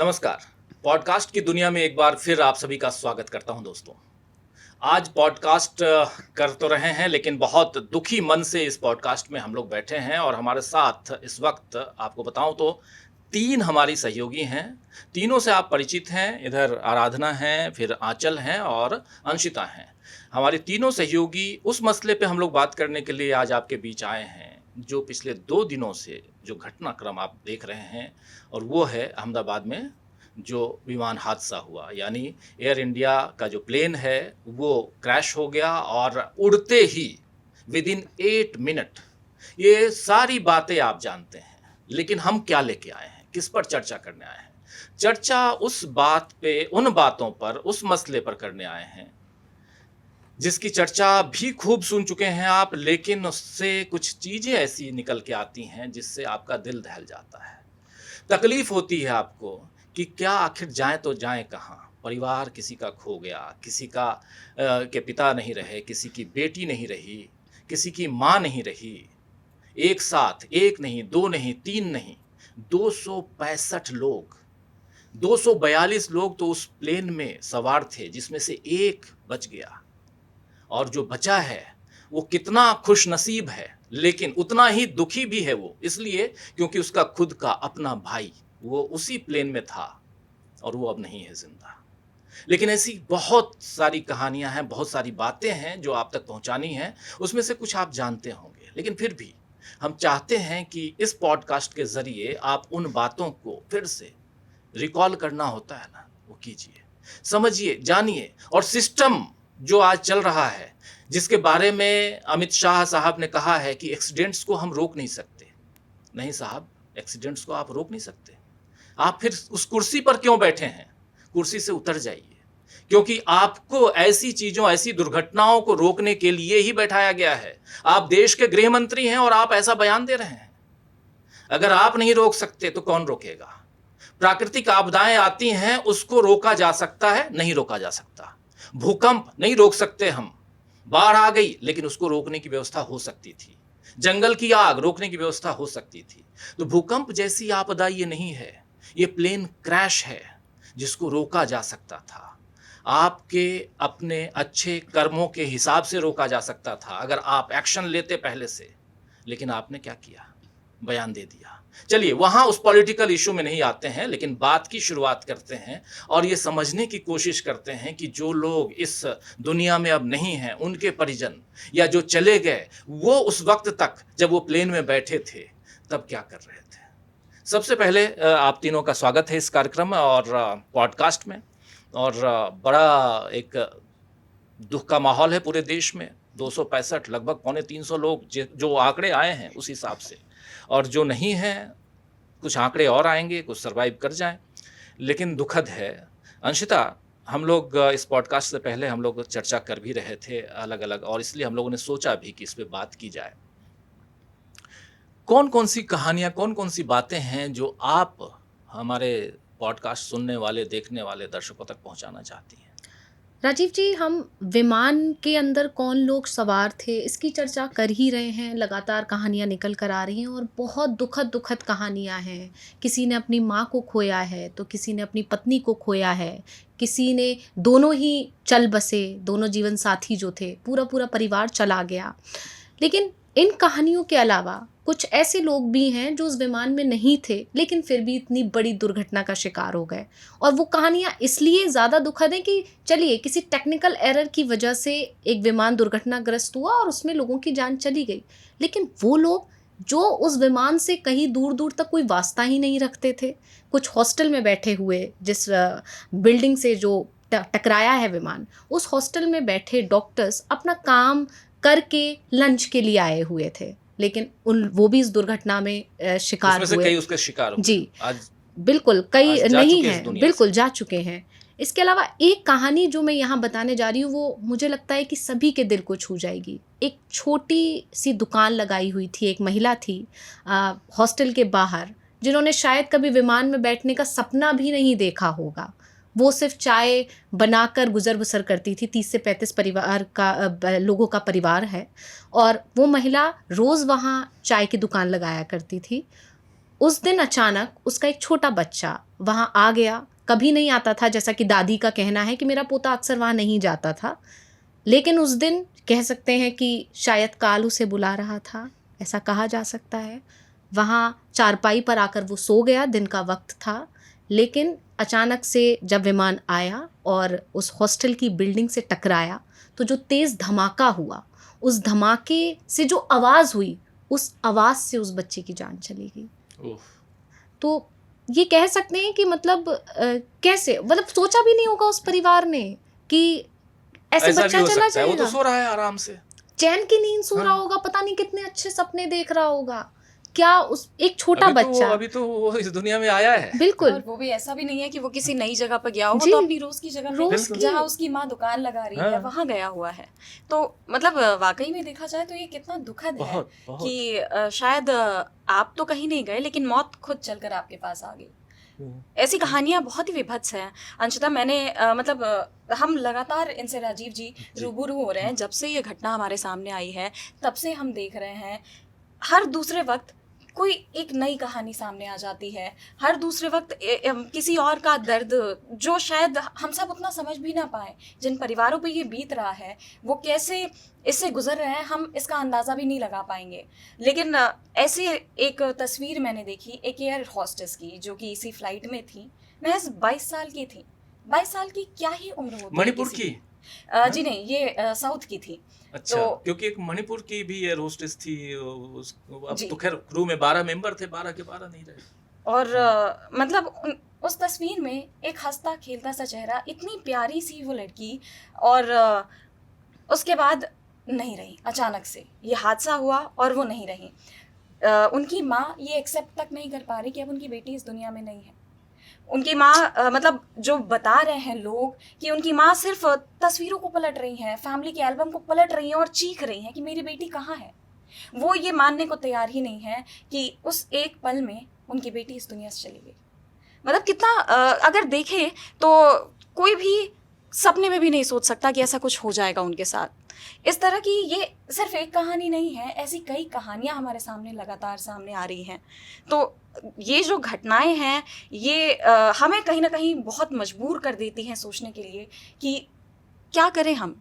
नमस्कार। पॉडकास्ट की दुनिया में एक बार फिर आप सभी का स्वागत करता हूं दोस्तों। आज पॉडकास्ट कर तो रहे हैं लेकिन बहुत दुखी मन से इस पॉडकास्ट में हम लोग बैठे हैं और हमारे साथ इस वक्त आपको बताऊं तो 3 हमारी सहयोगी हैं। तीनों से आप परिचित हैं। इधर आराधना हैं, फिर आंचल हैं और अंशिता हैं। हमारी तीनों सहयोगी उस मसले पे हम लोग बात करने के लिए आज आपके बीच आए हैं, जो पिछले 2 दिनों से जो घटनाक्रम आप देख रहे हैं और वो है अहमदाबाद में जो विमान हादसा हुआ। यानी एयर इंडिया का जो प्लेन है वो क्रैश हो गया और उड़ते ही विदिन 8 मिनट। ये सारी बातें आप जानते हैं, लेकिन हम क्या लेके आए हैं, किस पर चर्चा करने आए हैं? चर्चा उस बात पे, उन बातों पर, उस मसले पर करने आए हैं जिसकी चर्चा भी खूब सुन चुके हैं आप, लेकिन उससे कुछ चीज़ें ऐसी निकल के आती हैं जिससे आपका दिल दहल जाता है। तकलीफ होती है आपको कि क्या आखिर जाएँ तो जाएँ कहाँ? परिवार किसी का खो गया, किसी का के पिता नहीं रहे, किसी की बेटी नहीं रही, किसी की माँ नहीं रही। एक साथ 1 नहीं, 2 नहीं, 3 नहीं, 265 लोग, 242 लोग तो उस प्लेन में सवार थे जिसमें से 1 बच गया। और जो बचा है वो कितना खुशनसीब है, लेकिन उतना ही दुखी भी है वो, इसलिए क्योंकि उसका खुद का अपना भाई वो उसी प्लेन में था और वो अब नहीं है जिंदा। लेकिन ऐसी बहुत सारी कहानियां हैं, बहुत सारी बातें हैं जो आप तक पहुंचानी हैं। उसमें से कुछ आप जानते होंगे, लेकिन फिर भी हम चाहते हैं कि इस पॉडकास्ट के जरिए आप उन बातों को फिर से रिकॉल करना होता है ना, वो कीजिए, समझिए, जानिए। और सिस्टम जो आज चल रहा है, जिसके बारे में अमित शाह साहब ने कहा है कि एक्सीडेंट्स को हम रोक नहीं सकते। नहीं साहब, एक्सीडेंट्स को आप रोक नहीं सकते। आप फिर उस कुर्सी पर क्यों बैठे हैं? कुर्सी से उतर जाइए, क्योंकि आपको ऐसी चीजों, ऐसी दुर्घटनाओं को रोकने के लिए ही बैठाया गया है। आप देश के गृह मंत्री हैं और आप ऐसा बयान दे रहे हैं। अगर आप नहीं रोक सकते तो कौन रोकेगा? प्राकृतिक आपदाएं आती हैं, उसको रोका जा सकता है, नहीं रोका जा सकता। भूकंप नहीं रोक सकते हम। बाढ़ आ गई लेकिन उसको रोकने की व्यवस्था हो सकती थी। जंगल की आग रोकने की व्यवस्था हो सकती थी। तो भूकंप जैसी आपदा ये नहीं है, ये प्लेन क्रैश है जिसको रोका जा सकता था। आपके अपने अच्छे कर्मों के हिसाब से रोका जा सकता था अगर आप एक्शन लेते पहले से। लेकिन आपने क्या किया? बयान दे दिया। चलिए, वहां उस पॉलिटिकल इशू में नहीं आते हैं, लेकिन बात की शुरुआत करते हैं और ये समझने की कोशिश करते हैं कि जो लोग इस दुनिया में अब नहीं हैं, उनके परिजन या जो चले गए, वो उस वक्त तक जब वो प्लेन में बैठे थे तब क्या कर रहे थे। सबसे पहले आप तीनों का स्वागत है इस कार्यक्रम और पॉडकास्ट में। और बड़ा एक दुख का माहौल है पूरे देश में। 265 लगभग पौने 300 लोग, जो आंकड़े आए हैं उस हिसाब से, और जो नहीं हैं कुछ आंकड़े और आएंगे, कुछ सरवाइव कर जाएं, लेकिन दुखद है। अंशिता, हम लोग इस पॉडकास्ट से पहले हम लोग चर्चा कर भी रहे थे अलग अलग, और इसलिए हम लोगों ने सोचा भी कि इस पे बात की जाए। कौन कौन सी कहानियां, कौन कौन सी बातें हैं जो आप हमारे पॉडकास्ट सुनने वाले, देखने वाले दर्शकों तक पहुंचाना चाहती हैं? राजीव जी, हम विमान के अंदर कौन लोग सवार थे इसकी चर्चा कर ही रहे हैं। लगातार कहानियां निकल कर आ रही हैं और बहुत दुखद दुखद कहानियां हैं। किसी ने अपनी माँ को खोया है, तो किसी ने अपनी पत्नी को खोया है, किसी ने दोनों ही चल बसे, दोनों जीवन साथी जो थे, पूरा पूरा परिवार चला गया। लेकिन इन कहानियों के अलावा कुछ ऐसे लोग भी हैं जो उस विमान में नहीं थे, लेकिन फिर भी इतनी बड़ी दुर्घटना का शिकार हो गए। और वो कहानियाँ इसलिए ज़्यादा दुखद हैं कि चलिए, किसी टेक्निकल एरर की वजह से एक विमान दुर्घटनाग्रस्त हुआ और उसमें लोगों की जान चली गई। लेकिन वो लोग जो उस विमान से कहीं दूर दूर तक कोई वास्ता ही नहीं रखते थे, कुछ हॉस्टल में बैठे हुए, जिस बिल्डिंग से जो टकराया है विमान, उस हॉस्टल में बैठे डॉक्टर्स अपना काम करके लंच के लिए आए हुए थे, लेकिन वो भी इस दुर्घटना में शिकार उसमें से हुए। कई उसके शिकार हुए। जी, आज बिल्कुल, कई आज जा नहीं चुके इस हैं, दुनिया से। बिल्कुल जा चुके हैं। इसके अलावा एक कहानी जो मैं यहाँ बताने जा रही हूँ, वो मुझे लगता है कि सभी के दिल को छू जाएगी। एक छोटी-सी दुकान लगाई हुई थी, एक महिला थी हॉस्टल के बाहर, जिन्होंने शायद कभी विमान में बैठने का सपना भी नहीं देखा होगा। वो सिर्फ़ चाय बनाकर गुज़र-बसर करती थी। 30 से 35 परिवार का लोगों का परिवार है, और वो महिला रोज़ वहाँ चाय की दुकान लगाया करती थी। उस दिन अचानक उसका एक छोटा बच्चा वहाँ आ गया। कभी नहीं आता था, जैसा कि दादी का कहना है कि मेरा पोता अक्सर वहाँ नहीं जाता था। लेकिन उस दिन कह सकते हैं कि शायद काल उसे बुला रहा था, ऐसा कहा जा सकता है। वहाँ चारपाई पर आकर वो सो गया, दिन का वक्त था। लेकिन अचानक से जब विमान आया और उस हॉस्टल की बिल्डिंग से टकराया, तो जो तेज़ धमाका हुआ, उस धमाके से जो आवाज़ हुई, उस आवाज़ से उस बच्चे की जान चली गई। उफ, तो ये कह सकते हैं कि मतलब कैसे, मतलब सोचा भी नहीं होगा उस परिवार ने कि ऐसे ऐसा भी बच्चा हो चला सकता है, वो तो जाएगा। सो रहा है आराम से। चैन की नींद सो रहा हाँ, होगा, पता नहीं कितने अच्छे सपने देख रहा होगा। क्या उस एक छोटा बच्चा, अभी तो वो इस दुनिया में आया है। बिल्कुल और वो भी ऐसा भी नहीं है कि वो किसी नई जगह पर गया हो, वो जी, तो अपनी रोज की जगह पे रोज बिल्कुल। की जहाँ उसकी माँ दुकान लगा रही है हाँ, वहां गया हुआ है। तो मतलब वाकई में देखा जाए तो ये कितना दुखद है बहुत बहुत। कि शायद आप तो कहीं नहीं गए लेकिन मौत खुद चलकर आपके पास आ गई। ऐसी कहानियां बहुत ही विभत्स हैं। अंशतः मैंने मतलब हम लगातार इनसे राजीव जी जी। रूबरू हो रहे हैं जब से ये घटना हमारे सामने आई है, तब से हम देख रहे हैं हर दूसरे वक्त कोई एक नई कहानी सामने आ जाती है। हर दूसरे वक्त किसी और का दर्द जो शायद हम सब उतना समझ भी ना पाए, जिन परिवारों पे ये बीत रहा है वो कैसे इससे गुजर रहे हैं, हम इसका अंदाज़ा भी नहीं लगा पाएंगे। लेकिन ऐसे एक तस्वीर मैंने देखी एक एयर हॉस्टेस की जो कि इसी फ्लाइट में थी, महज 22 साल की थी। 22 साल की क्या ही उम्र होती है मणिपुर किसी की? जी नहीं, ये साउथ की थी। अच्छा, तो क्योंकि एक मणिपुर की भी एयर होस्टेस थी। अब जी तो खैर क्रू में 12 मेंबर थे, 12 के 12 नहीं रहे। और हाँ, मतलब उस तस्वीर में एक हंसता खेलता सा चेहरा, इतनी प्यारी सी वो लड़की, और उसके बाद नहीं रही। अचानक से ये हादसा हुआ और वो नहीं रही। उनकी माँ ये एक्सेप्ट तक नहीं कर पा रही कि अब उनकी बेटी इस दुनिया में नहीं है। उनकी माँ मतलब जो बता रहे हैं लोग कि उनकी माँ सिर्फ तस्वीरों को पलट रही हैं, फैमिली के एल्बम को पलट रही हैं और चीख रही हैं कि मेरी बेटी कहाँ है। वो ये मानने को तैयार ही नहीं है कि उस एक पल में उनकी बेटी इस दुनिया से चली गई। मतलब कितना अगर देखें तो कोई भी सपने में भी नहीं सोच सकता कि ऐसा कुछ हो जाएगा उनके साथ। इस तरह की ये सिर्फ एक कहानी नहीं है, ऐसी कई कहानियां हमारे सामने लगातार सामने आ रही हैं। तो ये जो घटनाएं हैं ये हमें कहीं ना कहीं बहुत मजबूर कर देती हैं सोचने के लिए कि क्या करें हम,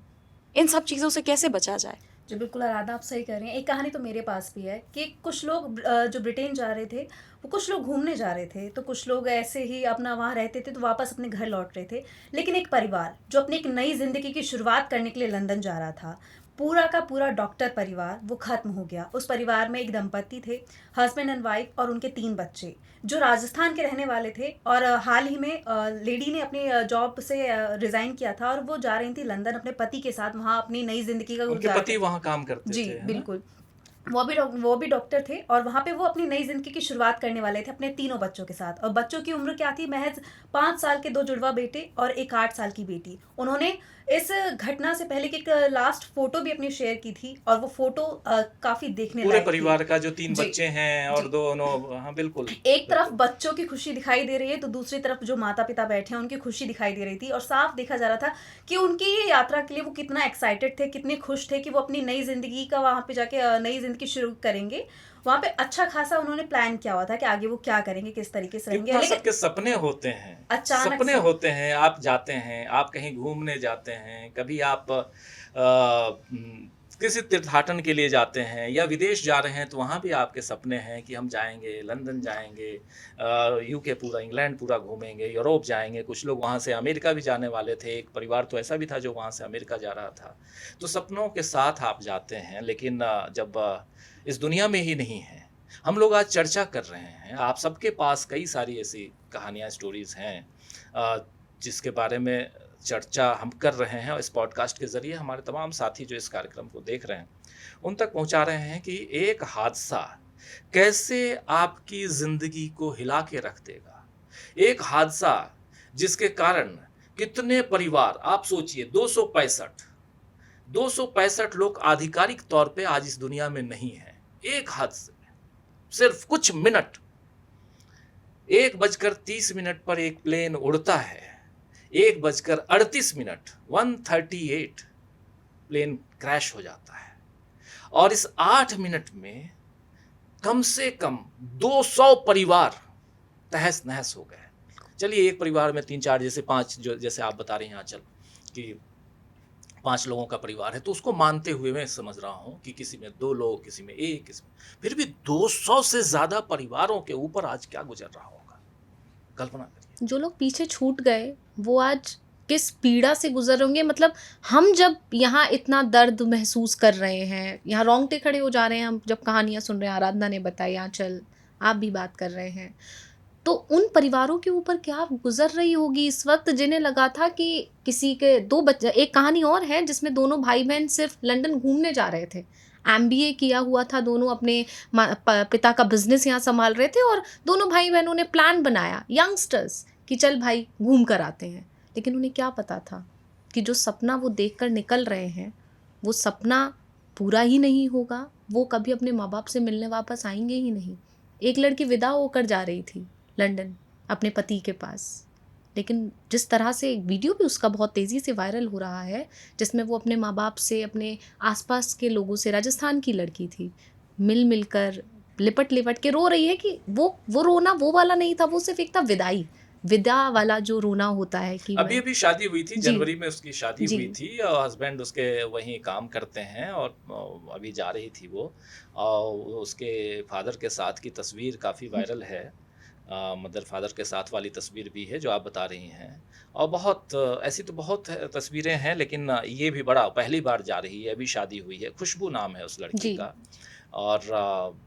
इन सब चीज़ों से कैसे बचा जाए। जी बिल्कुल आराधना, आप सही कह रही हैं। एक कहानी तो मेरे पास भी है कि कुछ लोग जो ब्रिटेन जा रहे थे, वो कुछ लोग घूमने जा रहे थे, तो कुछ लोग ऐसे ही अपना वहाँ रहते थे तो वापस अपने घर लौट रहे थे। लेकिन एक परिवार जो अपनी एक नई ज़िंदगी की शुरुआत करने के लिए लंदन जा रहा था, पूरा का पूरा डॉक्टर परिवार वो ख़त्म हो गया। उस परिवार में एक दंपति थे, हस्बैंड एंड वाइफ, और उनके 3 बच्चे जो राजस्थान के रहने वाले थे। और हाल ही में लेडी ने अपनी जॉब से रिज़ाइन किया था और वो जा रही थी लंदन अपने पति के साथ, वहाँ अपनी नई ज़िंदगी का उनके गुजारा पति वहाँ काम करते जी थे, है ना? बिल्कुल। वो भी डॉक्टर थे और वहाँ पे वो अपनी नई ज़िंदगी की शुरुआत करने वाले थे अपने तीनों बच्चों के साथ। और बच्चों की उम्र क्या थी, महज 5 साल के 2 जुड़वा बेटे और एक 8 साल की बेटी। उन्होंने इस घटना से पहले की एक लास्ट फ़ोटो भी अपनी शेयर की थी और वो फ़ोटो काफ़ी देखने पूरे लायक थी। परिवार का जो 3 जी, बच्चे हैं और जी। दोनों, हाँ बिल्कुल, एक तरफ बिल्कुल। बच्चों की खुशी दिखाई दे रही है तो दूसरी तरफ जो माता-पिता बैठे हैं उनकी खुशी दिखाई दे रही थी और साफ देखा जा रहा था कि उनकी ये यात्रा के लिए वो कितना एक्साइटेड थे, कितने खुश थे कि वो अपनी नई ज़िंदगी का वहाँ पे जाके नई ज़िंदगी शुरू करेंगे। वहाँ पे अच्छा खासा उन्होंने प्लान किया हुआ था कि आगे वो क्या करेंगे, किस तरीके से रहेंगे। कितना लेकिन सबके सपने होते हैं, अचानक सपने से होते हैं, आप जाते हैं, आप कहीं घूमने जाते हैं, कभी आप किसी तीर्थाटन के लिए जाते हैं या विदेश जा रहे हैं तो वहाँ भी आपके सपने हैं कि हम जाएंगे, लंदन जाएंगे, यूके पूरा, इंग्लैंड पूरा घूमेंगे, यूरोप जाएंगे। कुछ लोग वहाँ से अमेरिका भी जाने वाले थे, एक परिवार तो ऐसा भी था जो वहाँ से अमेरिका जा रहा था। तो सपनों के साथ आप जाते हैं, लेकिन जब इस दुनिया में ही नहीं है, हम लोग आज चर्चा कर रहे हैं, आप सबके पास कई सारी ऐसी कहानियाँ, स्टोरीज़ हैं जिसके बारे में चर्चा हम कर रहे हैं और इस पॉडकास्ट के ज़रिए हमारे तमाम साथी जो इस कार्यक्रम को देख रहे हैं, उन तक पहुंचा रहे हैं कि एक हादसा कैसे आपकी ज़िंदगी को हिला के रख देगा। एक हादसा जिसके कारण कितने परिवार, आप सोचिए 265 लोग आधिकारिक तौर पे आज इस दुनिया में नहीं हैं। एक हादसे में सिर्फ कुछ मिनट, 1:30 पर एक प्लेन उड़ता है, 1:38 1:38 प्लेन क्रैश हो जाता है और इस 8 मिनट में कम से कम 200 परिवार तहस नहस हो गए। चलिए एक परिवार में 3-4 जैसे 5 जो जैसे आप बता रही हैं आंचल कि 5 लोगों का परिवार है तो उसको मानते हुए मैं समझ रहा हूँ कि किसी में 2 लोग, किसी में 1, किसी में फिर भी 200 से ज़्यादा परिवारों के ऊपर आज क्या गुजर रहा होगा? कल्पना करिए। जो लोग पीछे छूट गए वो आज किस पीड़ा से गुजर होंगे। मतलब हम जब यहाँ इतना दर्द महसूस कर रहे हैं, यहाँ रोंगटे खड़े हो जा रहे हैं हम जब कहानियाँ सुन रहे हैं, आराधना ने बताई, आंचल आप भी बात कर रहे हैं, तो उन परिवारों के ऊपर क्या गुजर रही होगी इस वक्त जिन्हें लगा था कि किसी के 2 बच्चे। एक कहानी और है जिसमें दोनों भाई बहन सिर्फ लंदन घूमने जा रहे थे, एमबीए किया हुआ था, दोनों अपने पिता का बिजनेस यहाँ संभाल रहे थे और दोनों भाई बहनों ने प्लान बनाया, यंगस्टर्स, कि चल भाई घूम कर आते हैं। लेकिन उन्हें क्या पता था कि जो सपना वो देख कर निकल रहे हैं वो सपना पूरा ही नहीं होगा, वो कभी अपने माँ बाप से मिलने वापस आएंगे ही नहीं। एक लड़की विदा होकर जा रही थी लंदन अपने पति के पास, लेकिन जिस तरह से एक वीडियो भी उसका बहुत तेज़ी से वायरल हो रहा है जिसमें वो अपने माँ बाप से, अपने आसपास के लोगों से, राजस्थान की लड़की थी, मिल कर लिपट लिपट के रो रही है कि वो रोना वो वाला नहीं था, वो सिर्फ एक था विदा वाला जो रोना होता है कि अभी अभी शादी हुई थी, जी। जनवरी में उसकी शादी जी। हुई थी और हस्बैंड उसके वहीं काम करते हैं और अभी जा रही थी वो और उसके फादर के साथ की तस्वीर काफ़ी वायरल है। मदर फादर के साथ वाली तस्वीर भी है जो आप बता रही हैं और बहुत ऐसी तो बहुत तस्वीरें हैं लेकिन ये भी बड़ा पहली बार जा रही है, अभी शादी हुई है, खुशबू नाम है उस लड़की जी। का। और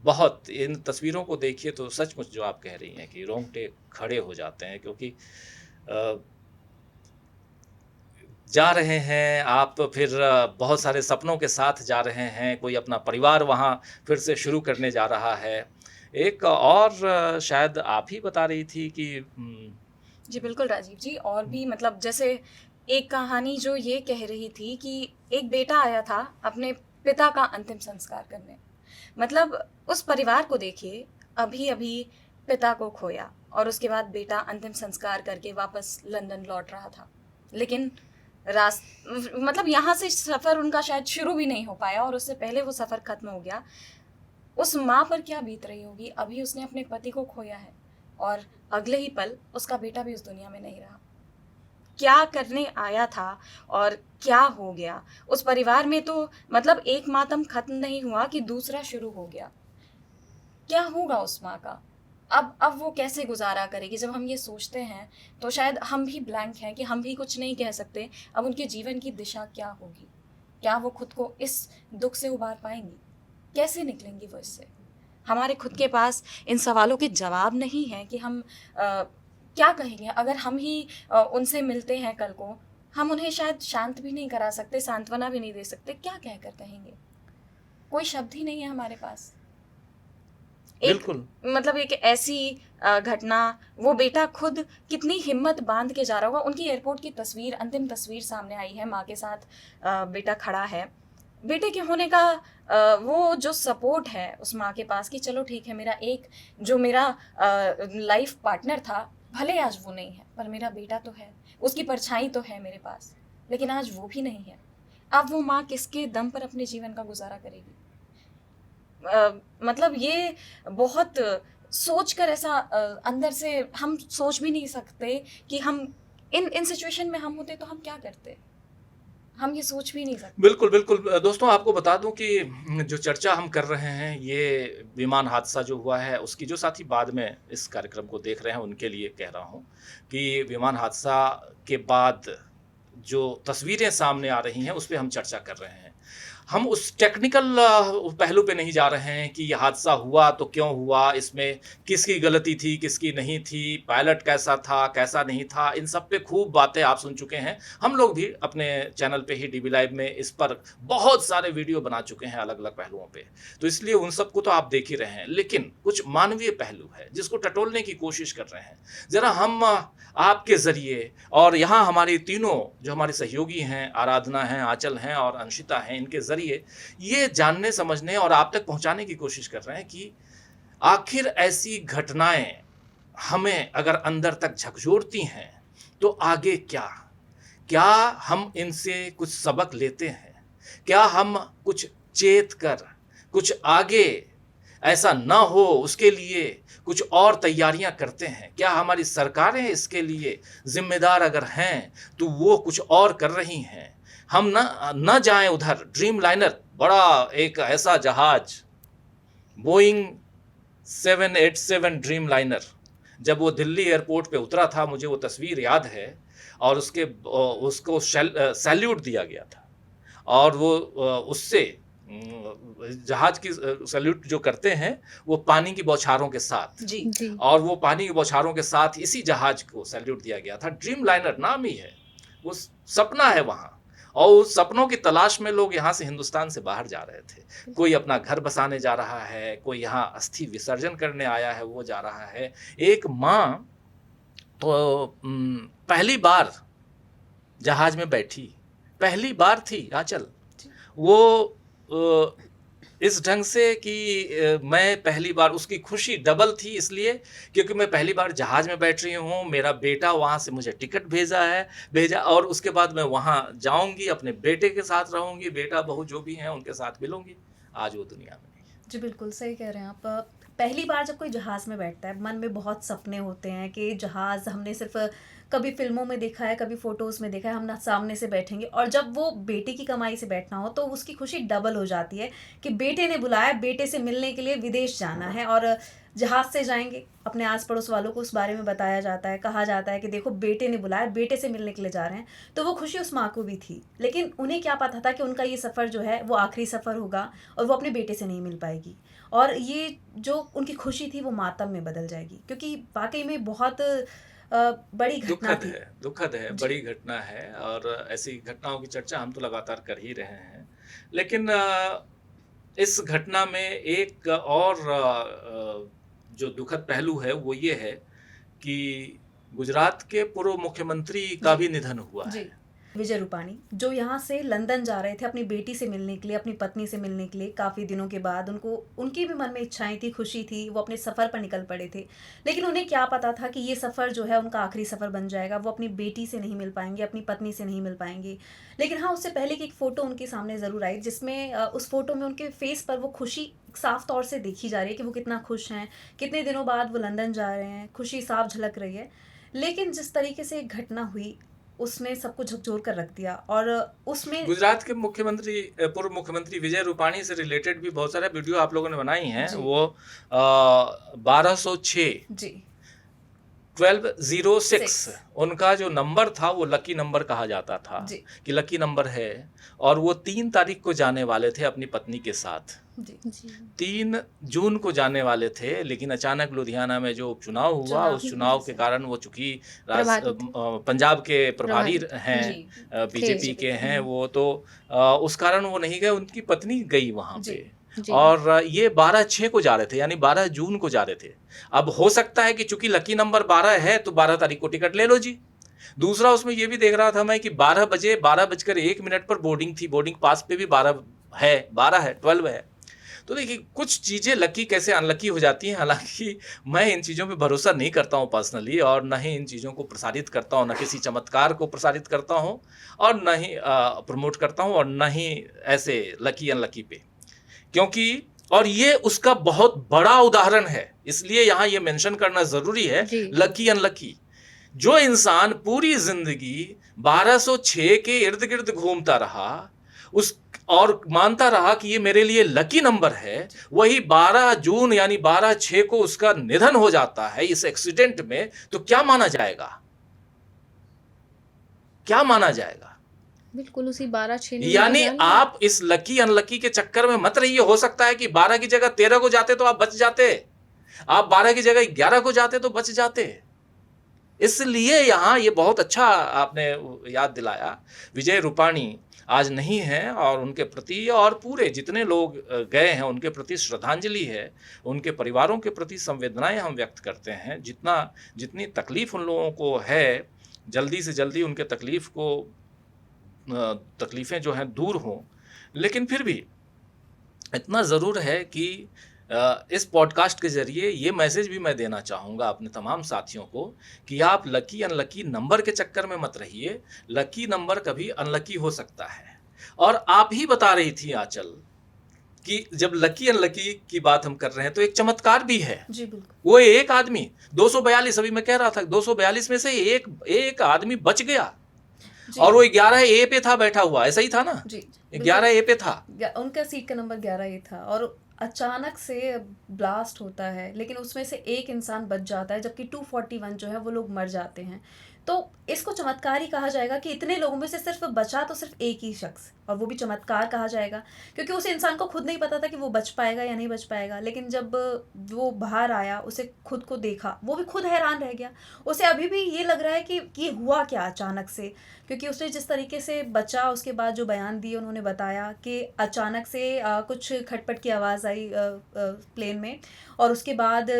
बहुत इन तस्वीरों को देखिए तो सचमुच जो आप कह रही हैं कि रोंगटे खड़े हो जाते हैं क्योंकि अ, जा रहे हैं आप फिर बहुत सारे सपनों के साथ जा रहे हैं, कोई अपना परिवार वहाँ फिर से शुरू करने जा रहा है। एक और शायद आप ही बता रही थी कि जी बिल्कुल राजीव जी, और भी मतलब जैसे एक कहानी जो ये कह रही थी कि एक बेटा आया था अपने पिता का अंतिम संस्कार करने। मतलब उस परिवार को देखिए, अभी अभी पिता को खोया और उसके बाद बेटा अंतिम संस्कार करके वापस लंदन लौट रहा था, लेकिन रास मतलब यहाँ से सफ़र उनका शायद शुरू भी नहीं हो पाया और उससे पहले वो सफ़र ख़त्म हो गया। उस माँ पर क्या बीत रही होगी, अभी उसने अपने पति को खोया है और अगले ही पल उसका बेटा भी उस दुनिया में नहीं रहा। क्या करने आया था और क्या हो गया उस परिवार में, तो मतलब एक मातम खत्म नहीं हुआ कि दूसरा शुरू हो गया। क्या होगा उस माँ का, अब वो कैसे गुजारा करेगी। जब हम ये सोचते हैं तो शायद हम भी ब्लैंक हैं कि हम भी कुछ नहीं कह सकते। अब उनके जीवन की दिशा क्या होगी, क्या वो खुद को इस दुख से उबार पाएंगी, कैसे निकलेंगी वो इससे। हमारे खुद के पास इन सवालों के जवाब नहीं है कि हम क्या कहेंगे। अगर हम ही उनसे मिलते हैं कल को, हम उन्हें शायद शांत भी नहीं करा सकते, सांत्वना भी नहीं दे सकते। क्या कहकर कहेंगे, कोई शब्द ही नहीं है हमारे पास। बिल्कुल मतलब एक ऐसी घटना, वो बेटा खुद कितनी हिम्मत बांध के जा रहा होगा। उनकी एयरपोर्ट की तस्वीर, अंतिम तस्वीर सामने आई है, माँ के साथ बेटा खड़ा है। बेटे के होने का वो जो सपोर्ट है उस माँ के पास कि चलो ठीक है, मेरा एक जो मेरा लाइफ पार्टनर था, भले आज वो नहीं है पर मेरा बेटा तो है, उसकी परछाई तो है मेरे पास, लेकिन आज वो भी नहीं है। अब वो माँ किसके दम पर अपने जीवन का गुजारा करेगी। मतलब ये बहुत सोच कर ऐसा अंदर से हम सोच भी नहीं सकते कि हम इन सिचुएशन में हम होते तो हम क्या करते। हम ये सोच भी नहीं सकते। बिल्कुल बिल्कुल दोस्तों, आपको बता दूं कि जो चर्चा हम कर रहे हैं ये विमान हादसा जो हुआ है उसकी, जो साथी बाद में इस कार्यक्रम को देख रहे हैं उनके लिए कह रहा हूं कि विमान हादसा के बाद जो तस्वीरें सामने आ रही हैं उस पर हम चर्चा कर रहे हैं। हम उस टेक्निकल पहलू पे नहीं जा रहे हैं कि ये हादसा हुआ तो क्यों हुआ, इसमें किसकी गलती थी किसकी नहीं थी, पायलट कैसा था कैसा नहीं था, इन सब पे खूब बातें आप सुन चुके हैं। हम लोग भी अपने चैनल पे ही डीबी लाइव में इस पर बहुत सारे वीडियो बना चुके हैं अलग अलग पहलुओं पे, तो इसलिए उन सबको तो आप देख ही रहे हैं। लेकिन कुछ मानवीय पहलू है जिसको टटोलने की कोशिश कर रहे हैं। ज़रा हम आपके ज़रिए और यहाँ हमारी तीनों जो हमारे सहयोगी हैं, आराधना हैं, आंचल हैं और अंशिता हैं, इनके ज़रिए ये जानने समझने और आप तक पहुँचाने की कोशिश कर रहे हैं कि आखिर ऐसी घटनाएं हमें अगर अंदर तक झकझोरती हैं तो आगे क्या, क्या हम इनसे कुछ सबक लेते हैं, क्या हम कुछ चेत कर कुछ आगे ऐसा ना हो उसके लिए कुछ और तैयारियां करते हैं? क्या हमारी सरकारें इसके लिए जिम्मेदार अगर हैं तो वो कुछ और कर रही हैं? हम ना जाएं उधर। ड्रीम लाइनर बड़ा एक ऐसा जहाज, बोइंग 787 ड्रीम लाइनर, जब वो दिल्ली एयरपोर्ट पे उतरा था, मुझे वो तस्वीर याद है, और उसको सैल्यूट दिया गया था। और वो उससे जहाज की सैल्यूट जो करते हैं वो पानी की बौछारों के साथ, जी जी और वो पानी की बौछारों के साथ इसी जहाज को सैल्यूट दिया गया था। ड्रीम लाइनर नाम ही है, वो सपना है वहाँ, और उस सपनों की तलाश में लोग यहाँ से, हिंदुस्तान से बाहर जा रहे थे। कोई अपना घर बसाने जा रहा है, कोई यहाँ अस्थि विसर्जन करने आया है, वो जा रहा है। एक माँ तो पहली बार जहाज में बैठी, पहली बार थी आंचल, वो इस ढंग से कि मैं पहली बार, उसकी खुशी डबल थी इसलिए क्योंकि मैं पहली बार जहाज में बैठ रही हूँ, मेरा बेटा वहाँ से मुझे टिकट भेजा, और उसके बाद मैं वहाँ जाऊँगी, अपने बेटे के साथ रहूँगी, बेटा बहू जो भी हैं उनके साथ मिलूँगी। आज वो दुनिया में नहीं है। जी बिल्कुल सही कह रहे हैं आप। पहली बार जब कोई जहाज़ में बैठता है, मन में बहुत सपने होते हैं कि जहाज़ हमने सिर्फ कभी फिल्मों में देखा है, कभी फोटोज़ में देखा है, हम ना सामने से बैठेंगे, और जब वो बेटे की कमाई से बैठना हो तो उसकी खुशी डबल हो जाती है कि बेटे ने बुलाया, बेटे से मिलने के लिए विदेश जाना है, और जहाज़ से जाएंगे। अपने आस पड़ोस वालों को उस बारे में बताया जाता है, कहा जाता है कि देखो बेटे ने बुलाया, बेटे से मिलने के लिए जा रहे हैं। तो वो खुशी उस माँ को भी थी, लेकिन उन्हें क्या पता था कि उनका ये सफ़र जो है वो आखिरी सफ़र होगा और वो अपने बेटे से नहीं मिल पाएगी, और ये जो उनकी खुशी थी वो मातम में बदल जाएगी, क्योंकि वाकई में बहुत बड़ी घटना थी। दुखद है, बड़ी घटना है, और ऐसी घटनाओं की चर्चा हम तो लगातार कर ही रहे हैं। लेकिन इस घटना में एक और जो दुखद पहलू है वो ये है कि गुजरात के पूर्व मुख्यमंत्री का भी निधन हुआ है। जी, विजय रूपाणी, जो यहाँ से लंदन जा रहे थे अपनी बेटी से मिलने के लिए, अपनी पत्नी से मिलने के लिए। काफ़ी दिनों के बाद उनकी भी मन में इच्छाएं थी, खुशी थी, वो अपने सफ़र पर निकल पड़े थे। लेकिन उन्हें क्या पता था कि ये सफ़र जो है उनका आखिरी सफ़र बन जाएगा, वो अपनी बेटी से नहीं मिल पाएंगे, अपनी पत्नी से नहीं मिल पाएंगे। लेकिन हाँ, उससे पहले की एक फ़ोटो उनके सामने ज़रूर आई, जिसमें उस फोटो में उनके फेस पर वो खुशी साफ तौर से देखी जा रही है कि वो कितना खुश हैं, कितने दिनों बाद वो लंदन जा रहे हैं, खुशी साफ झलक रही है। लेकिन जिस तरीके से एक घटना हुई, उसने सबको झकझोर कर रख दिया, और उसमें गुजरात के पूर्व मुख्यमंत्री विजय रूपाणी से रिलेटेड भी बहुत सारे वीडियो आप लोगों ने बनाई हैं। जी। वो 1206 जी 1206 उनका जो नंबर था वो लकी नंबर कहा जाता था, जी कि लकी नंबर है, और वो 3 तारीख को जाने वाले थे अपनी पत्नी के साथ। जी 3 जून को जाने वाले थे, लेकिन अचानक लुधियाना में जो उपचुनाव हुआ, उस चुनाव के कारण वो, चूंकि पंजाब के प्रभारी हैं, जी बीजेपी के हैं वो, तो उस कारण वो नहीं गए, उनकी पत्नी गई वहां जी, पे। जी और ये 12/6 को जा रहे थे, यानी 12 जून को जा रहे थे। अब हो सकता है कि चूंकि लकी नंबर 12 है तो 12 तारीख को टिकट ले लो जी। दूसरा उसमें ये भी देख रहा था मैं कि 12:01 पर बोर्डिंग थी, बोर्डिंग पास पे भी 12 है, 12 है। तो देखिए, कुछ चीज़ें लकी कैसे अनलकी हो जाती हैं। हालांकि मैं इन चीज़ों पे भरोसा नहीं करता हूँ पर्सनली, और न ही इन चीज़ों को प्रसारित करता हूँ, न किसी चमत्कार को प्रसारित करता हूँ, और न ही प्रमोट करता हूँ, और न ही ऐसे लकी अनलकी पे, क्योंकि और ये उसका बहुत बड़ा उदाहरण है, इसलिए यहाँ ये मेंशन करना ज़रूरी है। लकी अनलकी, जो इंसान पूरी जिंदगी 1206 के इर्द गिर्द घूमता रहा, उस और मानता रहा कि ये मेरे लिए लकी नंबर है, वही 12 जून यानी 12/6 को उसका निधन हो जाता है इस एक्सीडेंट में, तो क्या माना जाएगा? क्या माना जाएगा? बिल्कुल उसी 12/6 यानी आप इस लकी अनलकी के चक्कर में मत रहिए। हो सकता है कि 12 की जगह 13 को जाते तो आप बच जाते, आप 12 की जगह 11 को जाते तो बच जाते। इसलिए यहाँ ये बहुत अच्छा आपने याद दिलाया। विजय रूपाणी आज नहीं है, और उनके प्रति और पूरे जितने लोग गए हैं उनके प्रति श्रद्धांजलि है, उनके परिवारों के प्रति संवेदनाएं हम व्यक्त करते हैं। जितनी तकलीफ उन लोगों को है, जल्दी से जल्दी उनके तकलीफ़ें जो हैं दूर हों। लेकिन फिर भी इतना ज़रूर है कि इस पॉडकास्ट के ज़रिए ये मैसेज भी मैं देना चाहूँगा अपने तमाम साथियों को कि आप लकी अनलकी नंबर के चक्कर में मत रहिए। लकी नंबर कभी अनलकी हो सकता है। और आप ही बता रही थी आंचल कि जब लकी अनलकी की बात हम कर रहे हैं तो एक चमत्कार भी है। जी बिल्कुल। वो एक आदमी 242, अभी मैं कह रहा था 242 में से एक आदमी बच गया जी और वो 11 ए पे था बैठा हुआ, ऐसा ही था ना? जी 11 ए पे था। उनका सीट का नंबर 11 ये था और अचानक से ब्लास्ट होता है, लेकिन उसमें से एक इंसान बच जाता है, जबकि 241 जो है वो लोग मर जाते हैं। तो इसको चमत्कार ही कहा जाएगा कि इतने लोगों में से सिर्फ बचा तो सिर्फ एक ही शख्स, और वो भी चमत्कार कहा जाएगा क्योंकि उस इंसान को खुद नहीं पता था कि वो बच पाएगा या नहीं बच पाएगा। लेकिन जब वो बाहर आया, उसे खुद को देखा, वो भी खुद हैरान रह गया। उसे अभी भी ये लग रहा है कि ये हुआ क्या अचानक से, क्योंकि उसने जिस तरीके से बचा, उसके बाद जो बयान दिए उन्होंने बताया कि अचानक से कुछ खटपट की आवाज़ आई प्लेन में, और उसके बाद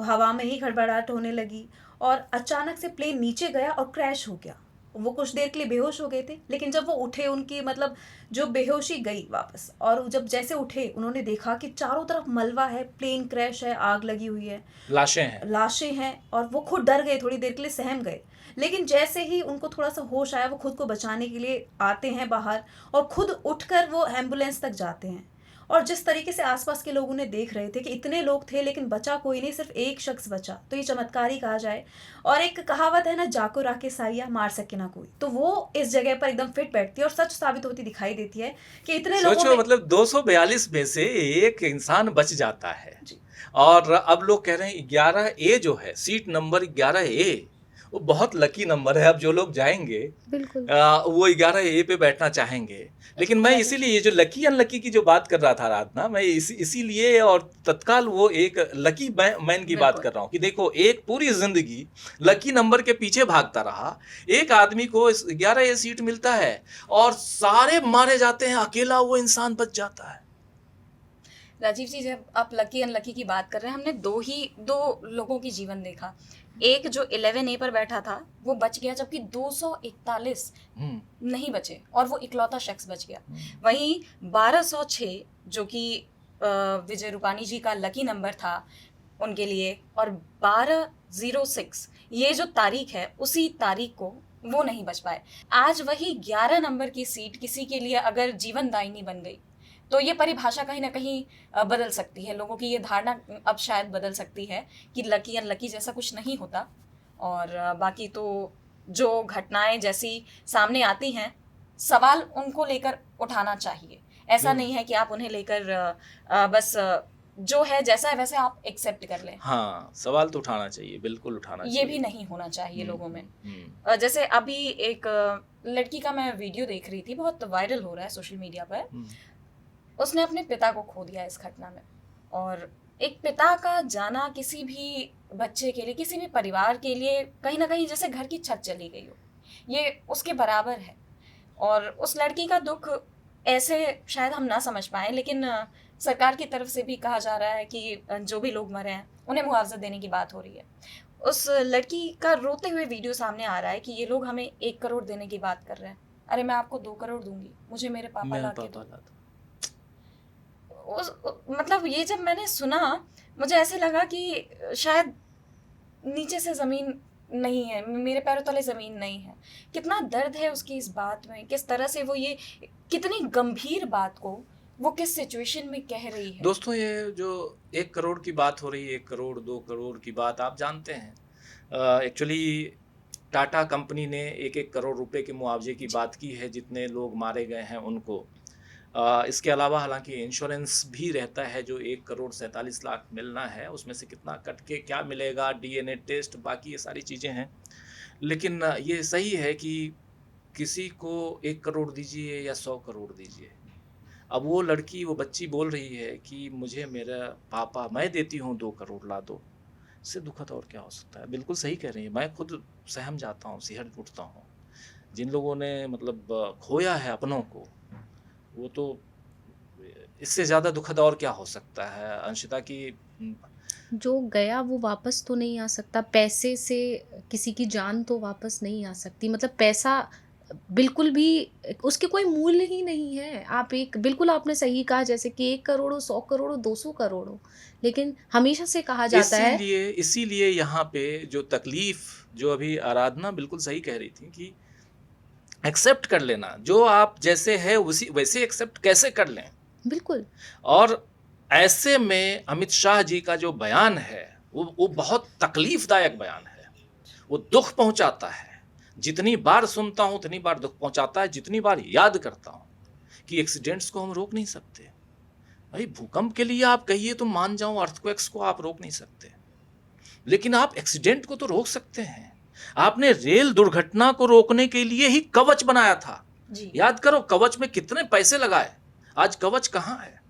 हवा में ही खड़बड़ाहट होने लगी और अचानक से प्लेन नीचे गया और क्रैश हो गया। वो कुछ देर के लिए बेहोश हो गए थे, लेकिन जब वो उठे, उनकी मतलब जो बेहोशी गई वापस, और जब जैसे उठे उन्होंने देखा कि चारों तरफ मलबा है, प्लेन क्रैश है, आग लगी हुई है, लाशें हैं, और वो खुद डर गए, थोड़ी देर के लिए सहम गए। लेकिन जैसे ही उनको थोड़ा सा होश आया, वो खुद को बचाने के लिए आते हैं बाहर और खुद उठकर वो एम्बुलेंस तक जाते हैं। और जिस तरीके से आसपास के लोग उन्हें देख रहे थे कि इतने लोग थे लेकिन बचा कोई नहीं, सिर्फ एक शख्स बचा, तो ये चमत्कार ही कहा जाए। और एक कहावत है ना, जाको राके साइया मार सके ना कोई, तो वो इस जगह पर एकदम फिट बैठती है और सच साबित होती दिखाई देती है कि इतने लोगों सोचो, मतलब 242 में से एक इंसान बच जाता है। और अब लोग कह रहे हैं 11 ए जो है, सीट नंबर 11 ए, वो बहुत लकी नंबर है। अब जो लोग जाएंगे बिल्कुल वो 11 ए पे बैठना चाहेंगे। लेकिन मैं इसीलिए ये जो लकी अनलकी की जो बात कर रहा था राधना, मैं इसीलिए और तत्काल वो एक लकी मैन की बात कर रहा हूँ कि देखो, एक पूरी जिंदगी लकी नंबर के पीछे भागता रहा, एक आदमी को 11 ए सीट मिलता है और सारे मारे जाते हैं, अकेला वो इंसान बच जाता है। राजीव जी, जब आप लकी अनलकी की बात कर रहे हैं, हमने दो लोगों की जीवन देखा। एक जो 11A पर बैठा था वो बच गया, जबकि 241 नहीं बचे और वो इकलौता शख्स बच गया। वहीं 1206 जो कि विजय रूपानी जी का लकी नंबर था उनके लिए, और 1206 ये जो तारीख है, उसी तारीख को वो नहीं बच पाए। आज वही 11 नंबर की सीट किसी के लिए अगर जीवन दायिनी बन गई तो ये परिभाषा कहीं ना कहीं बदल सकती है। लोगों की ये धारणा अब शायद बदल सकती है कि लकी अनलकी जैसा कुछ नहीं होता। और बाकी तो जो घटनाएं जैसी सामने आती हैं, सवाल उनको लेकर उठाना चाहिए। ऐसा नहीं है कि आप उन्हें लेकर बस जो है जैसा है वैसे आप एक्सेप्ट कर लें। हाँ, सवाल तो उठाना चाहिए, बिल्कुल उठाना चाहिए। ये भी नहीं होना चाहिए लोगों में। जैसे अभी एक लड़की का मैं वीडियो देख रही थी, बहुत वायरल हो रहा है सोशल मीडिया पर। उसने अपने पिता को खो दिया इस घटना में, और एक पिता का जाना किसी भी बच्चे के लिए, किसी भी परिवार के लिए कहीं ना कहीं जैसे घर की छत चली गई हो, ये उसके बराबर है। और उस लड़की का दुख ऐसे शायद हम ना समझ पाए, लेकिन सरकार की तरफ से भी कहा जा रहा है कि जो भी लोग मरे हैं उन्हें मुआवजा देने की बात हो रही है। उस लड़की का रोते हुए वीडियो सामने आ रहा है कि ये लोग हमें 1 करोड़ देने की बात कर रहे हैं। अरे मैं आपको 2 करोड़ दूंगी, मुझे मेरे पापा ला के दो। मतलब ये जब मैंने सुना, मुझे ऐसे लगा कि शायद नीचे से ज़मीन नहीं है, मेरे पैरों तले ज़मीन नहीं है। कितना दर्द है उसकी इस बात में, किस तरह से वो ये कितनी गंभीर बात को वो किस सिचुएशन में कह रही है। दोस्तों, ये जो 1 करोड़ की बात हो रही है, 1 करोड़ 2 करोड़ की बात, आप जानते हैं एक्चुअली टाटा कंपनी ने 1-1 करोड़ रुपए के मुआवजे की बात की है जितने लोग मारे गए हैं उनको। इसके अलावा हालांकि इंश्योरेंस भी रहता है जो 1 करोड़ 47 लाख मिलना है, उसमें से कितना कट के क्या मिलेगा, डीएनए टेस्ट, बाकी ये सारी चीज़ें हैं। लेकिन ये सही है कि किसी को 1 करोड़ दीजिए या 100 करोड़ दीजिए, अब वो लड़की, वो बच्ची बोल रही है कि मुझे मेरा पापा, मैं देती हूँ 2 करोड़ ला दो, इससे दुखद और क्या हो सकता है। बिल्कुल सही कह रही है, मैं खुद सहम जाता हूँ, सिहर उठता हूँ। जिन लोगों ने मतलब खोया है अपनों को, वो तो इससे ज़्यादा दुखद और क्या हो सकता है। अंशिता की जो गया वो वापस तो नहीं आ सकता, पैसे से किसी की जान तो वापस नहीं आ सकती। मतलब पैसा बिल्कुल भी उसके कोई मूल्य ही नहीं है। आप एक बिल्कुल आपने सही कहा, जैसे कि 1 करोड़ हो, 100 करोड़ हो, 200 करोड़ हो, लेकिन हमेशा से कहा जाता है। इसीलिए यहाँ पे जो तकलीफ, जो अभी आराधना बिल्कुल सही कह रही थी कि एक्सेप्ट कर लेना, जो आप जैसे है उसी वैसे एक्सेप्ट कैसे कर लें। बिल्कुल। और ऐसे में अमित शाह जी का जो बयान है वो बहुत तकलीफदायक बयान है, वो दुख पहुंचाता है। जितनी बार सुनता हूं उतनी बार दुख पहुंचाता है, जितनी बार याद करता हूं कि एक्सीडेंट्स को हम रोक नहीं सकते। भाई भूकंप के लिए आप कहिए तो मान जाऊं, अर्थक्वेक्स को आप रोक नहीं सकते, लेकिन आप एक्सीडेंट को तो रोक सकते हैं। आपने रेल दुर्घटना को रोकने के लिए ही कवच बनाया था। जी याद करो कवच में कितने पैसे लगाए, आज कवच कहां है,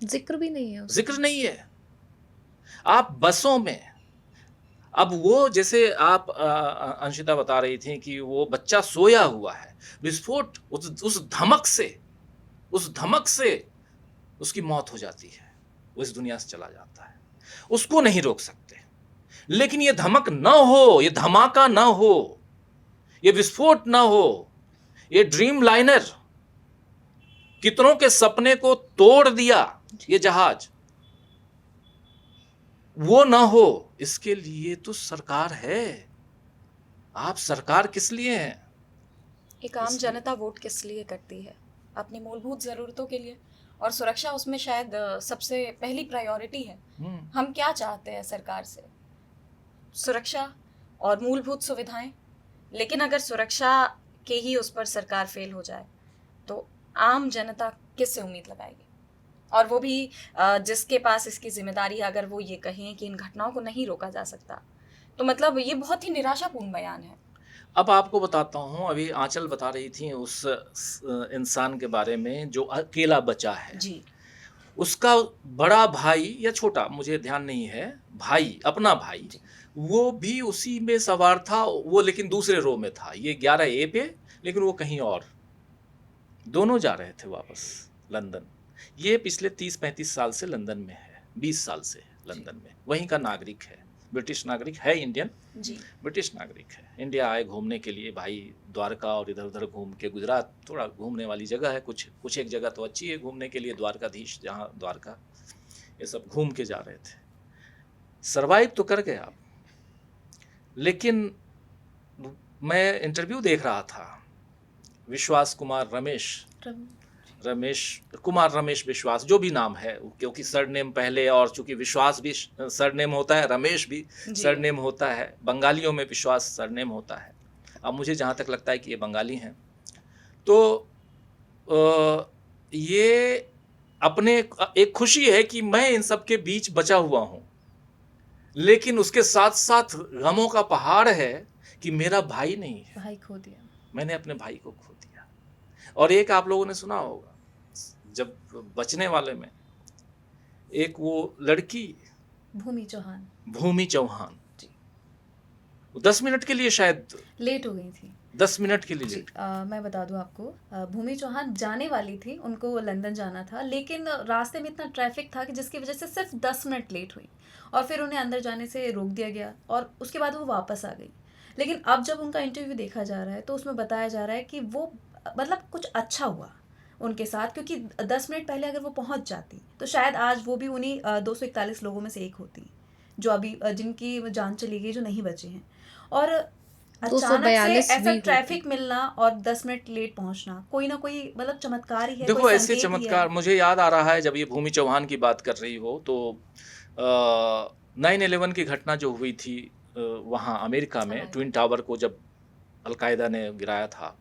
जिक्र भी नहीं है उसका। जिक्र नहीं है। आप बसों में, अब वो जैसे आप अंशिता बता रही थी कि वो बच्चा सोया हुआ है, विस्फोट उस धमक से उसकी मौत हो जाती है, वो इस दुनिया से चला जाता है, उसको नहीं रोक सकते। लेकिन ये धमक न हो, ये धमाका न हो, ये विस्फोट न हो, ये ड्रीम लाइनर कितनों के सपने को तोड़ दिया, ये जहाज, वो ना हो, इसके लिए तो सरकार है। आप सरकार किस लिए हैं? एक आम जनता वोट किस लिए करती है? अपनी मूलभूत ज़रूरतों के लिए, और सुरक्षा उसमें शायद सबसे पहली प्रायोरिटी है। हम क्या चाहते हैं सरकार से? सुरक्षा और मूलभूत सुविधाएं। लेकिन अगर सुरक्षा के ही उस पर सरकार फेल हो जाए तो आम जनता किससे उम्मीद लगाएगी? और वो भी जिसके पास इसकी जिम्मेदारी है, अगर वो ये कहें कि इन घटनाओं को नहीं रोका जा सकता, तो मतलब ये बहुत ही निराशापूर्ण बयान है। अब आपको बताता हूं, अभी आंचल बता रही थी उस इंसान के बारे में जो अकेला बचा है जी उसका बड़ा भाई या छोटा मुझे ध्यान नहीं है, भाई, अपना भाई, वो भी उसी में सवार था, वो लेकिन दूसरे रो में था, ये 11A पे, लेकिन वो कहीं और, दोनों जा रहे थे वापस लंदन। ये पिछले 30-35 साल से लंदन में है, 20 साल से लंदन में, वहीं का नागरिक है, ब्रिटिश नागरिक है, इंडियन जी ब्रिटिश नागरिक है। इंडिया आए घूमने के लिए भाई, द्वारका और इधर उधर घूम के, गुजरात थोड़ा घूमने वाली जगह है, कुछ एक जगह तो अच्छी है घूमने के लिए, द्वारकाधीश जहाँ द्वारका, ये सब घूम के जा रहे थे, सरवाइव तो कर गए आप। लेकिन मैं इंटरव्यू देख रहा था, विश्वास कुमार रमेश विश्वास, जो भी नाम है, क्योंकि सरनेम पहले, और चूंकि विश्वास भी सरनेम होता है, रमेश भी सरनेम होता है, बंगालियों में विश्वास सरनेम होता है। अब मुझे जहाँ तक लगता है कि ये बंगाली हैं, तो ये अपने एक खुशी है कि मैं इन सब के बीच बचा हुआ हूँ, लेकिन उसके साथ साथ गमों का पहाड़ है कि मेरा भाई नहीं है, भाई खो दिया। मैंने अपने भाई को खो दिया। और एक आप लोगों ने सुना होगा, जब बचने वाले में एक वो लड़की भूमि चौहान जी, 10 मिनट के लिए शायद लेट हो गई थी। 10 मिनट के लिए जी, लेट। मैं बता दूं आपको, भूमि चौहान जाने वाली थी, उनको लंदन जाना था, लेकिन रास्ते में इतना ट्रैफिक था कि जिसकी वजह से सिर्फ 10 मिनट लेट हुई, और फिर उन्हें अंदर जाने से रोक दिया गया, और उसके बाद वो वापस आ गई। लेकिन अब जब उनका इंटरव्यू देखा जा रहा है तो उसमें बताया जा रहा है कि वो मतलब कुछ अच्छा हुआ उनके साथ, क्योंकि 10 मिनट पहले अगर वो पहुंच जाती तो शायद आज वो भी उन्हीं 241 लोगों में से एक होती, जो अभी जिनकी जान चली गई, जो नहीं बचे हैं। और अचानक से 242 ऐसा भी ट्रैफिक मिलना और 10 मिनट लेट पहुंचना, कोई ना कोई मतलब चमत्कार ही है। देखो कोई ऐसे संकेत ही चमत्कार है। मुझे याद आ रहा है, जब ये भूमि चौहान की बात कर रही हो, तो 9/11 की घटना जो हुई थी वहाँ अमेरिका में, ट्विन टावर को जब अलकायदा ने गिराया था,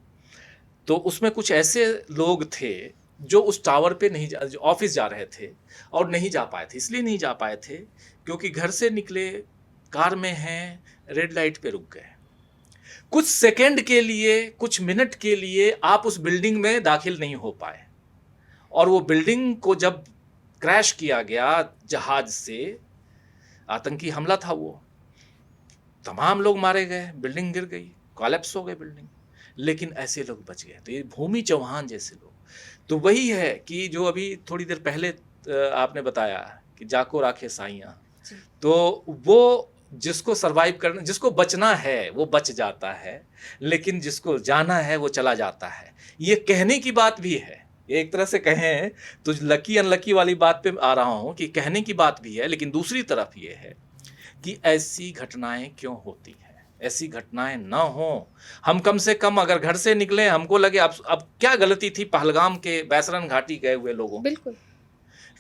तो उसमें कुछ ऐसे लोग थे जो उस टावर पे नहीं ऑफिस जा रहे थे और नहीं जा पाए थे। इसलिए नहीं जा पाए थे क्योंकि घर से निकले, कार में हैं, रेड लाइट पे रुक गए। कुछ सेकंड के लिए, कुछ मिनट के लिए आप उस बिल्डिंग में दाखिल नहीं हो पाए, और वो बिल्डिंग को जब क्रैश किया गया जहाज से, आतंकी हमला था वो, तमाम लोग मारे गए, बिल्डिंग गिर गई, कोलैप्स हो गई बिल्डिंग, लेकिन ऐसे लोग बच गए। तो ये भूमि चौहान जैसे लोग, तो वही है कि जो अभी थोड़ी देर पहले आपने बताया कि जाको राखे साइयाँ, तो वो जिसको सरवाइव करना, जिसको बचना है वो बच जाता है, लेकिन जिसको जाना है वो चला जाता है। ये कहने की बात भी है, एक तरह से कहें तो लकी अनलकी वाली बात पे आ रहा हूँ कि कहने की बात भी है, लेकिन दूसरी तरफ ये है कि ऐसी घटनाएं क्यों होती हैं, ऐसी घटनाएं ना हो। हम कम से कम अगर घर से निकले, हमको लगे अब क्या गलती थी पहलगाम के बैसरन घाटी गए हुए लोगों, बिल्कुल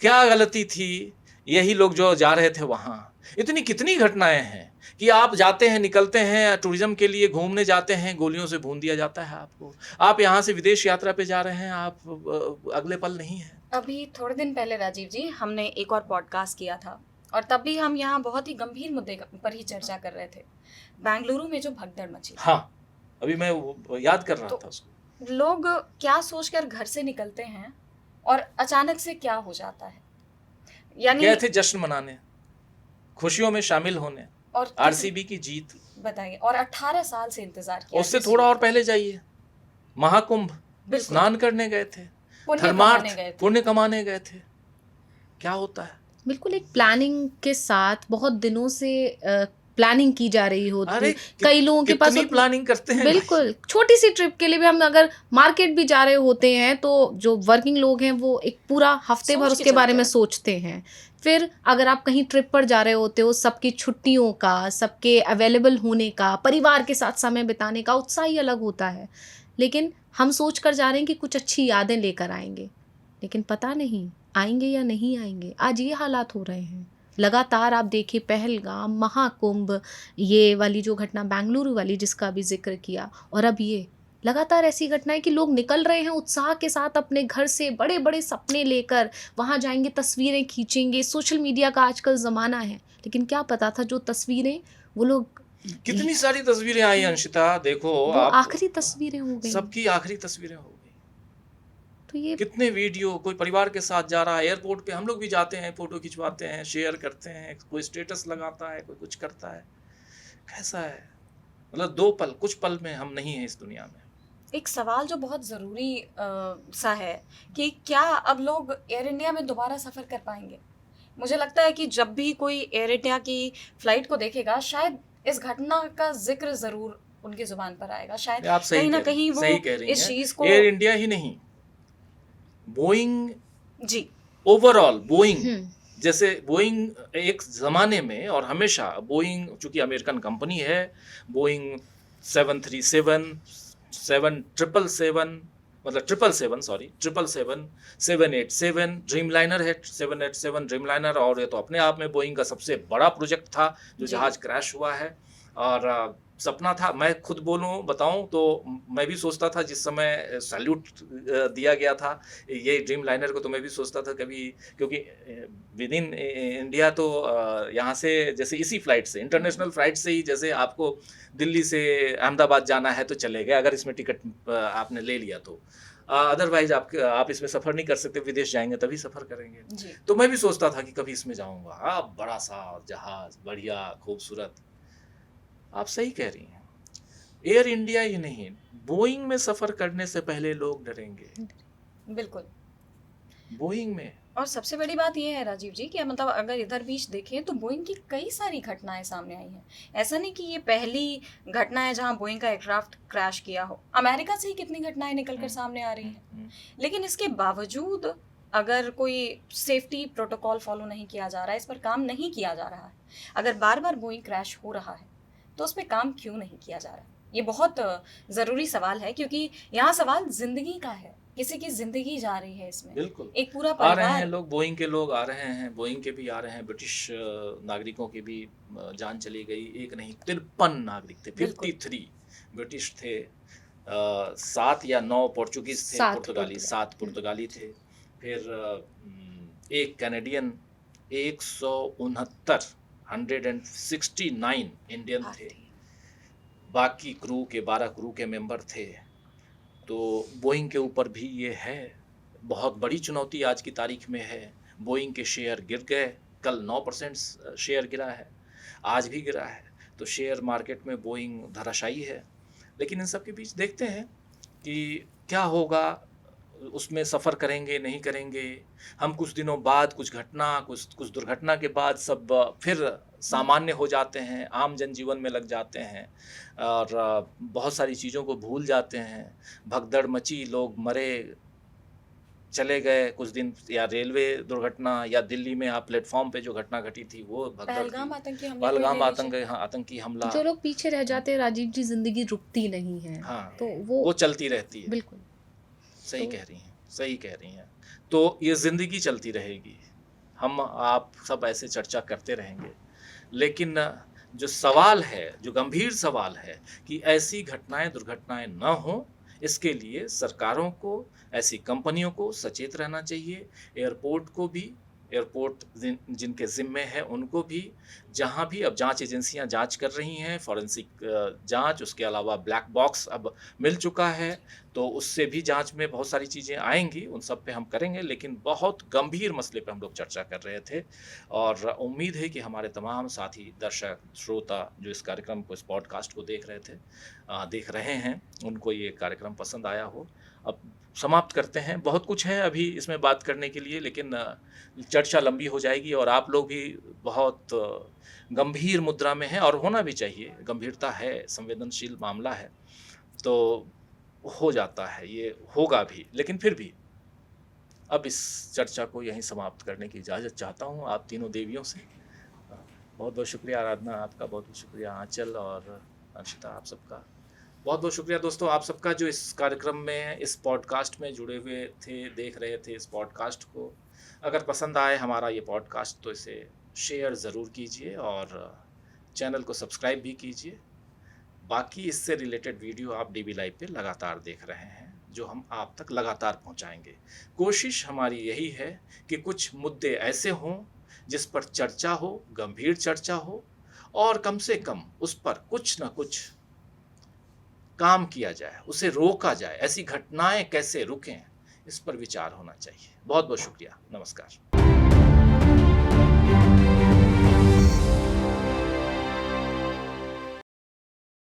क्या गलती थी यही लोग जो जा रहे थे वहां। इतनी कितनी घटनाएं हैं कि आप जाते हैं, निकलते हैं टूरिज्म के लिए, घूमने जाते हैं, गोलियों से भून दिया जाता है आपको। आप यहाँ से विदेश यात्रा पे जा रहे हैं, आप अगले पल नहीं है। अभी थोड़े दिन पहले राजीव जी हमने एक और पॉडकास्ट किया था और तब भी हम यहाँ बहुत ही गंभीर मुद्दे पर ही चर्चा कर रहे थे, बेंगलुरु में जो भगदड़ मची। हाँ, अभी मैं याद कर रहा तो था उसको। लोग क्या सोचकर घर से निकलते हैं और अचानक से क्या हो जाता है, यानी गए थे जश्न मनाने, खुशियों में शामिल होने, और आरसीबी की जीत। बताइए, और 18 साल से इंतजार किया। उससे थोड़ा और पहले जाइए, महाकुंभ, बिल्कुल। स्नान करने गए थे, पुण्य धर्मार्थ, कमाने गए थे। पुण्य कमाने गए थे। क्या होता है? बिल्कुल एक प्लानिंग के साथ बहुत दिनों से प्लानिंग की जा रही होती। अरे कई लोगों के पास कितनी प्लानिंग करते हैं। बिल्कुल छोटी सी ट्रिप के लिए भी हम अगर मार्केट भी जा रहे होते हैं तो जो वर्किंग लोग हैं वो एक पूरा हफ्ते भर सोच के उसके बारे चलते में हैं। सोचते हैं। फिर अगर आप कहीं ट्रिप पर जा रहे होते हो, सबकी छुट्टियों का, सबके अवेलेबल होने का, परिवार के साथ समय बिताने का उत्साह ही अलग होता है। लेकिन हम सोच कर जा रहे हैं कि कुछ अच्छी यादें लेकर आएंगे, लेकिन पता नहीं आएंगे या नहीं आएंगे। आज ये हालात हो रहे हैं लगातार। आप देखिए पहलगाम, महाकुंभ, ये वाली जो घटना बेंगलुरु वाली जिसका भी जिक्र किया, और अब ये लगातार ऐसी घटनाएं कि लोग निकल रहे हैं उत्साह के साथ अपने घर से, बड़े बड़े सपने लेकर वहाँ जाएंगे, तस्वीरें खींचेंगे। सोशल मीडिया का आजकल ज़माना है, लेकिन क्या पता था जो तस्वीरें वो लोग, कितनी सारी तस्वीरें आई अंशिता, देखो वो आप, आखिरी तस्वीरें हो गई। सबकी आखिरी तस्वीरें हो गई। तो ये कितने वीडियो, कोई परिवार के साथ जा रहा है, एयरपोर्ट पे हम लोग भी जाते हैं, फोटो खिंचवाते हैं, शेयर करते हैं, कोई स्टेटस लगाता है, कोई कुछ करता है। कैसा है, मतलब दो पल, कुछ पल में हम नहीं हैं इस दुनिया में। एक सवाल जो बहुत ज़रूरी सा है कि क्या अब लोग एयर इंडिया में दोबारा सफ़र कर पाएंगे। मुझे लगता है कि जब भी कोई एयर इंडिया की फ़्लाइट को देखेगा, शायद इस घटना का जिक्र ज़रूर उनकी ज़ुबान पर आएगा। शायद आप सही कहीं ना कह रही- कहीं वो सही कह रही इस हैं। चीज़ को, एयर इंडिया ही नहीं, बोइंग, जी ओवरऑल बोइंग, हम्म, जैसे बोइंग एक ज़माने में और हमेशा, बोइंग चूंकि अमेरिकन कंपनी है, बोइंग 737, 777, मतलब 777, सॉरी 777, 787, ड्रीमलाइनर है, 787 ड्रीमलाइनर, और ये तो अपने आप में बोइंग का सबसे बड़ा प्रोजेक्ट था जो जी। जहाज क्रैश हुआ है। और सपना था, मैं खुद बोलूं बताऊं तो मैं भी सोचता था जिस समय सैल्यूट दिया गया था ये ड्रीम लाइनर को, तो मैं भी सोचता था कभी, क्योंकि विद इन इंडिया तो यहाँ से जैसे इसी फ्लाइट से, इंटरनेशनल फ्लाइट से ही, जैसे आपको दिल्ली से अहमदाबाद जाना है तो चले गए अगर इसमें टिकट आपने ले लिया तो, अदरवाइज आप इसमें सफ़र नहीं कर सकते, विदेश जाएंगे तभी सफ़र करेंगे। जी। तो मैं भी सोचता था कि कभी इसमें जाऊंगा, बड़ा सा जहाज, बढ़िया खूबसूरत। आप सही कह रही हैं, एयर इंडिया ही नहीं, बोइंग में सफर करने से पहले लोग डरेंगे, बिल्कुल। बोइंग में। और सबसे बड़ी बात यह है राजीव जी कि मतलब अगर इधर बीच देखें तो बोइंग की कई सारी घटनाएं सामने आई हैं। ऐसा नहीं कि ये पहली घटना है जहां बोइंग का एयरक्राफ्ट क्रैश किया हो। अमेरिका से ही कितनी घटनाएं निकलकर सामने आ रही हैं। लेकिन इसके बावजूद अगर कोई सेफ्टी प्रोटोकॉल फॉलो नहीं किया जा रहा है, इस पर काम नहीं किया जा रहा है, अगर बार बार बोइंग क्रैश हो रहा है तो उस पर काम क्यों नहीं किया जा रहा है? ये बहुत ज़रूरी सवाल है, क्योंकि यहाँ सवाल जिंदगी का है, किसी की जिंदगी जा रही है इसमें। बिल्कुल, एक पूरा आ रहे हैं परिवार, लोग, बोइंग के लोग आ रहे हैं, बोइंग के भी आ रहे हैं, ब्रिटिश नागरिकों की भी जान चली गई। एक नहीं 53 नागरिक थे, बिल्कुल। 53 ब्रिटिश थे, 7 या 9 पोर्चुगीज थे, 7 पुर्तगाली, 7 पुर्तगाली थे, फिर एक कैनेडियन, 169 169 इंडियन थे, बाकी क्रू के 12 क्रू के मेंबर थे। तो बोइंग के ऊपर भी ये है, बहुत बड़ी चुनौती आज की तारीख में है। बोइंग के शेयर गिर गए, कल 9% शेयर गिरा है, आज भी गिरा है, तो शेयर मार्केट में बोइंग धराशायी है। लेकिन इन सब के बीच देखते हैं कि क्या होगा, उसमें सफ़र करेंगे नहीं करेंगे हम, कुछ दिनों बाद कुछ दुर्घटना के बाद सब फिर सामान्य हो जाते हैं, आम जनजीवन में लग जाते हैं और बहुत सारी चीज़ों को भूल जाते हैं। भगदड़ मची, लोग मरे, चले गए कुछ दिन, या रेलवे दुर्घटना, या दिल्ली में आप प्लेटफॉर्म पे जो घटना घटी थी वो भगदड़ पहलगाम थी, आतंकी हमले, पहलगाम कोई ले लीजिए। आतंक, हाँ, आतंकी हमला, जो लोग पीछे रह जाते हैं राजीव जी, जिंदगी रुकती नहीं है। हाँ, तो वो वो चलती रहती है। बिल्कुल। सही तो कह रही हैं, सही कह रही हैं। तो ये ज़िंदगी चलती रहेगी, हम आप सब ऐसे चर्चा करते रहेंगे, लेकिन जो सवाल है, जो गंभीर सवाल है कि ऐसी घटनाएं, दुर्घटनाएं न हों, इसके लिए सरकारों को, ऐसी कंपनियों को सचेत रहना चाहिए, एयरपोर्ट को भी, एयरपोर्ट जिनके ज़िम्मे है उनको भी, जहाँ भी अब जांच एजेंसियां जांच कर रही हैं, फॉरेंसिक जांच, उसके अलावा ब्लैक बॉक्स अब मिल चुका है, तो उससे भी जांच में बहुत सारी चीज़ें आएंगी, उन सब पे हम करेंगे। लेकिन बहुत गंभीर मसले पे हम लोग चर्चा कर रहे थे, और उम्मीद है कि हमारे तमाम साथी, दर्शक, श्रोता जो इस कार्यक्रम को, इस पॉडकास्ट को देख रहे हैं, उनको ये कार्यक्रम पसंद आया हो। अब समाप्त करते हैं, बहुत कुछ है अभी इसमें बात करने के लिए, लेकिन चर्चा लंबी हो जाएगी, और आप लोग भी बहुत गंभीर मुद्रा में हैं, और होना भी चाहिए, गंभीरता है, संवेदनशील मामला है, तो हो जाता है, ये होगा भी, लेकिन फिर भी अब इस चर्चा को यहीं समाप्त करने की इजाज़त चाहता हूँ आप तीनों देवियों से। बहुत बहुत शुक्रिया आराधना, आपका बहुत बहुत शुक्रिया आंचल और अंशिता, आप सबका बहुत बहुत शुक्रिया। दोस्तों, आप सबका जो इस कार्यक्रम में, इस पॉडकास्ट में जुड़े हुए थे, देख रहे थे इस पॉडकास्ट को, अगर पसंद आए हमारा ये पॉडकास्ट तो इसे शेयर ज़रूर कीजिए, और चैनल को सब्सक्राइब भी कीजिए। बाकी इससे रिलेटेड वीडियो आप डीबी लाइव पे लगातार देख रहे हैं, जो हम आप तक लगातार पहुंचाएंगे। कोशिश हमारी यही है कि कुछ मुद्दे ऐसे हों जिस पर चर्चा हो, गंभीर चर्चा हो, और कम से कम उस पर कुछ ना कुछ काम किया जाए, उसे रोका जाए। ऐसी घटनाएं कैसे रुकें, इस पर विचार होना चाहिए। बहुत बहुत शुक्रिया, नमस्कार।